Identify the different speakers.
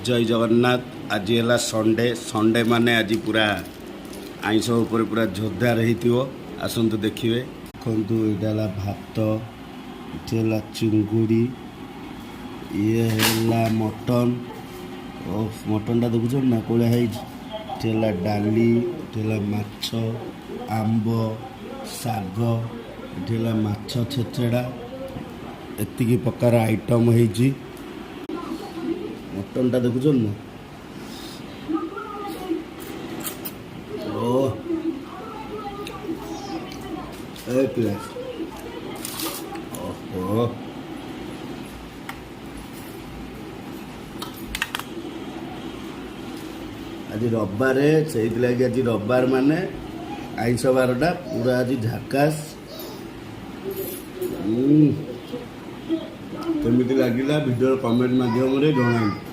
Speaker 1: जय जगन्नाथ। आज है संडे संडे माने आज पूरा आईंष उपर पूरा जोरदार हो आसतु देखिए। देखु यहाँ भात, ये चिंगुड़ी, ये है मटन मटनटा देखुच ना कौड़ा है डाली, माछ, आंब, साग, माछ छेचेड़ा एतिकी प्रकार आइटम है। मटनटा देखुच ना ओ ओहो आज रविवार से आज रविवार माने आईंष बारटा पूरा आज झाकास। केमिति लगिला वीडियो कमेंट माध्यम रे जणाइबे।